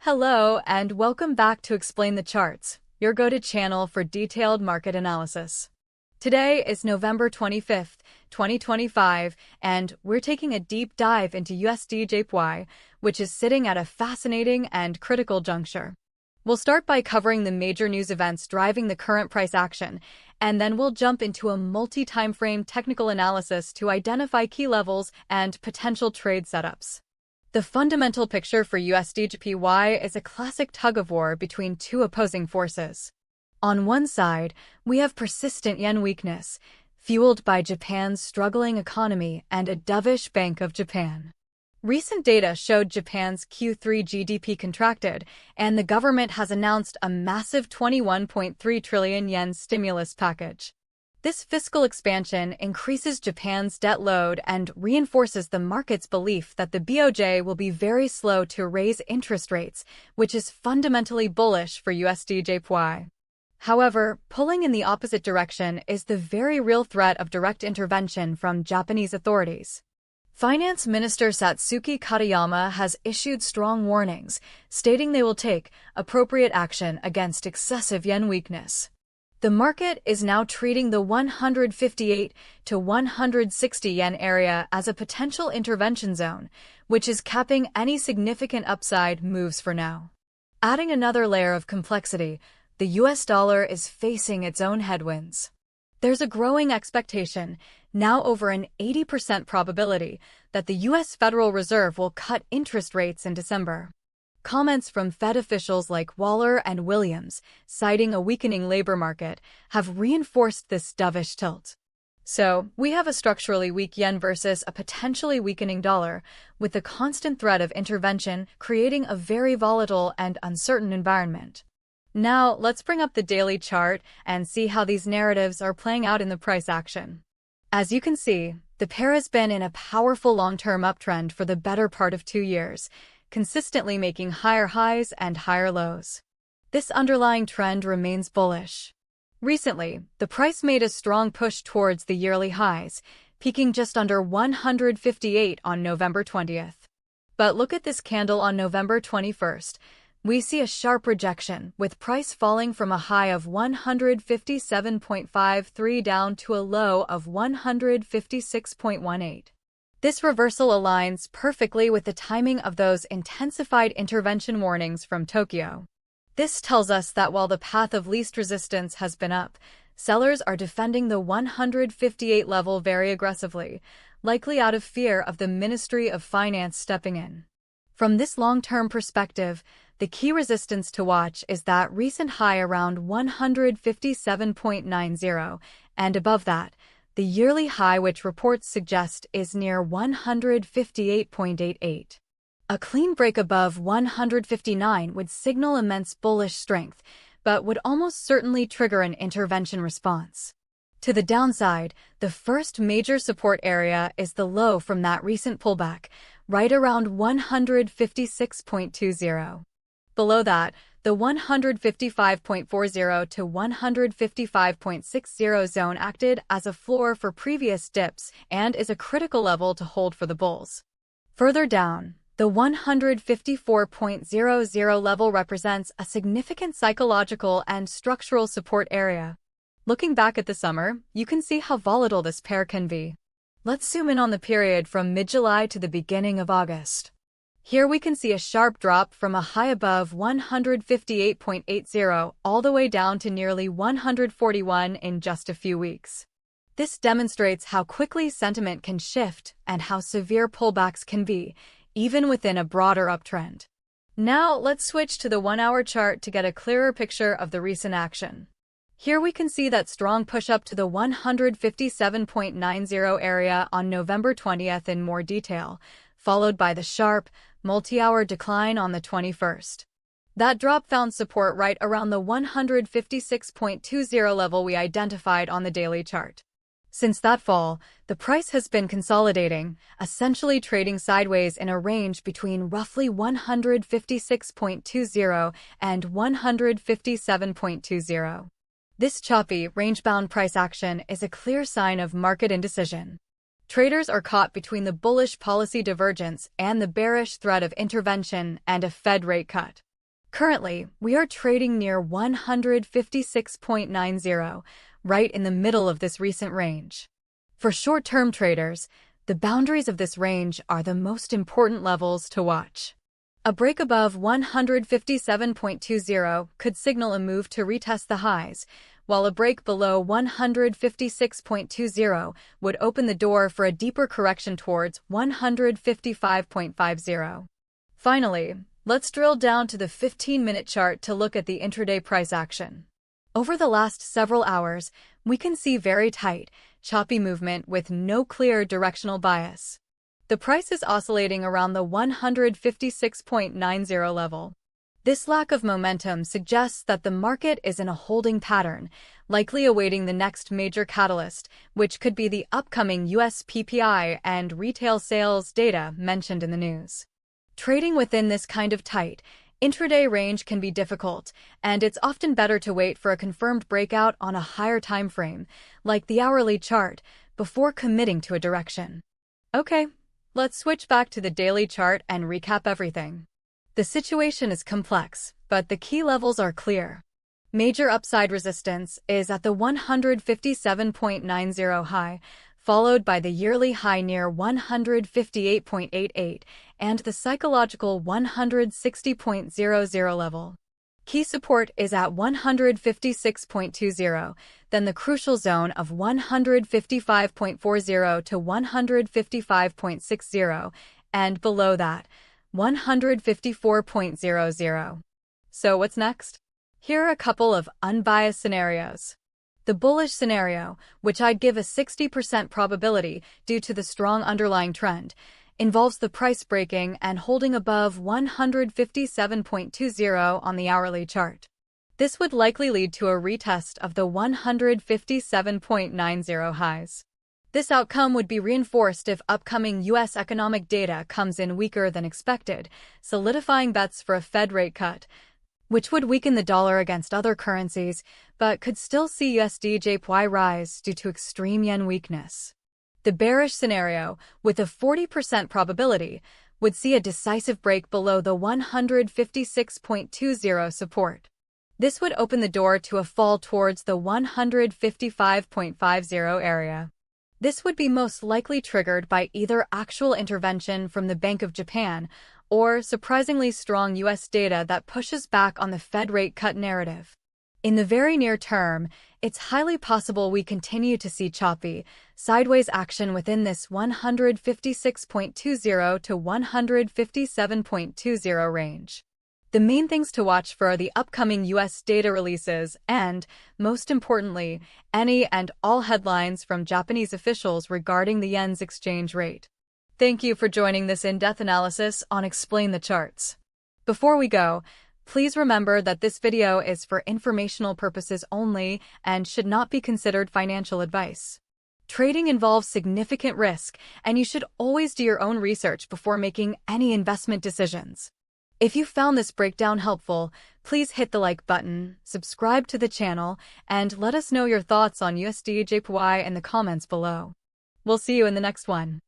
Hello and welcome back to Explain the Charts, your go-to channel for detailed market analysis. Today is November 25th, 2025, and we're taking a deep dive into USDJPY, which is sitting at a fascinating and critical juncture. We'll start by covering the major news events driving the current price action, and then we'll jump into a multi-timeframe technical analysis to identify key levels and potential trade setups. The fundamental picture for USDJPY is a classic tug-of-war between two opposing forces. On one side, we have persistent yen weakness, fueled by Japan's struggling economy and a dovish Bank of Japan. Recent data showed Japan's Q3 GDP contracted, and the government has announced a massive 21.3 trillion yen stimulus package. This fiscal expansion increases Japan's debt load and reinforces the market's belief that the BOJ will be very slow to raise interest rates, which is fundamentally bullish for USDJPY. However, pulling in the opposite direction is the very real threat of direct intervention from Japanese authorities. Finance Minister Satsuki Katayama has issued strong warnings, stating they will take appropriate action against excessive yen weakness. The market is now treating the 158 to 160 yen area as a potential intervention zone, which is capping any significant upside moves for now. Adding another layer of complexity, the US dollar is facing its own headwinds. There's a growing expectation, now over an 80% probability, that the US Federal Reserve will cut interest rates in December. Comments from Fed officials like Waller and Williams, citing a weakening labor market, have reinforced this dovish tilt. So, we have a structurally weak yen versus a potentially weakening dollar, with the constant threat of intervention creating a very volatile and uncertain environment. Now, let's bring up the daily chart and see how these narratives are playing out in the price action. As you can see, the pair has been in a powerful long-term uptrend for the better part of 2 years, consistently making higher highs and higher lows. This underlying trend remains bullish. Recently, the price made a strong push towards the yearly highs, peaking just under 158 on November 20th. But look at this candle on November 21st. We see a sharp rejection, with price falling from a high of 157.53 down to a low of 156.18. This reversal aligns perfectly with the timing of those intensified intervention warnings from Tokyo. This tells us that while the path of least resistance has been up, sellers are defending the 158 level very aggressively, likely out of fear of the Ministry of Finance stepping in. From this long-term perspective, the key resistance to watch is that recent high around 157.90, and above that, the yearly high which reports suggest is near 158.88. A clean break above 159 would signal immense bullish strength, but would almost certainly trigger an intervention response. To the downside, the first major support area is the low from that recent pullback, right around 156.20. Below that, the 155.40 to 155.60 zone acted as a floor for previous dips and is a critical level to hold for the bulls. Further down, the 154.00 level represents a significant psychological and structural support area. Looking back at the summer, you can see how volatile this pair can be. Let's zoom in on the period from mid-July to the beginning of August. Here we can see a sharp drop from a high above 158.80 all the way down to nearly 141 in just a few weeks. This demonstrates how quickly sentiment can shift and how severe pullbacks can be, even within a broader uptrend. Now let's switch to the 1-hour chart to get a clearer picture of the recent action. Here we can see that strong push up to the 157.90 area on November 20th in more detail, followed by the sharp, multi-hour decline on the 21st. That drop found support right around the 156.20 level we identified on the daily chart. Since that fall, the price has been consolidating, essentially trading sideways in a range between roughly 156.20 and 157.20. This choppy, range-bound price action is a clear sign of market indecision. Traders are caught between the bullish policy divergence and the bearish threat of intervention and a Fed rate cut. Currently, we are trading near 156.90, right in the middle of this recent range. For short-term traders, the boundaries of this range are the most important levels to watch. A break above 157.20 could signal a move to retest the highs, while a break below 156.20 would open the door for a deeper correction towards 155.50. Finally, let's drill down to the 15-minute chart to look at the intraday price action. Over the last several hours, we can see very tight, choppy movement with no clear directional bias. The price is oscillating around the 156.90 level. This lack of momentum suggests that the market is in a holding pattern, likely awaiting the next major catalyst, which could be the upcoming USDJPY and retail sales data mentioned in the news. Trading within this kind of tight, intraday range can be difficult, and it's often better to wait for a confirmed breakout on a higher time frame, like the hourly chart, before committing to a direction. Okay, let's switch back to the daily chart and recap everything. The situation is complex, but the key levels are clear. Major upside resistance is at the 157.90 high, followed by the yearly high near 158.88 and the psychological 160.00 level. Key support is at 156.20, then the crucial zone of 155.40 to 155.60, and below that, 154.00. So what's next? Here are a couple of unbiased scenarios. The bullish scenario, which I'd give a 60% probability due to the strong underlying trend, involves the price breaking and holding above 157.20 on the hourly chart. This would likely lead to a retest of the 157.90 highs. This outcome would be reinforced if upcoming U.S. economic data comes in weaker than expected, solidifying bets for a Fed rate cut, which would weaken the dollar against other currencies, but could still see USDJPY rise due to extreme yen weakness. The bearish scenario, with a 40% probability, would see a decisive break below the 156.20 support. This would open the door to a fall towards the 155.50 area. This would be most likely triggered by either actual intervention from the Bank of Japan or surprisingly strong U.S. data that pushes back on the Fed rate cut narrative. In the very near term, it's highly possible we continue to see choppy, sideways action within this 156.20 to 157.20 range. The main things to watch for are the upcoming U.S. data releases and, most importantly, any and all headlines from Japanese officials regarding the yen's exchange rate. Thank you for joining this in-depth analysis on Explain the Charts. Before we go, please remember that this video is for informational purposes only and should not be considered financial advice. Trading involves significant risk, and you should always do your own research before making any investment decisions. If you found this breakdown helpful, please hit the like button, subscribe to the channel, and let us know your thoughts on USDJPY in the comments below. We'll see you in the next one.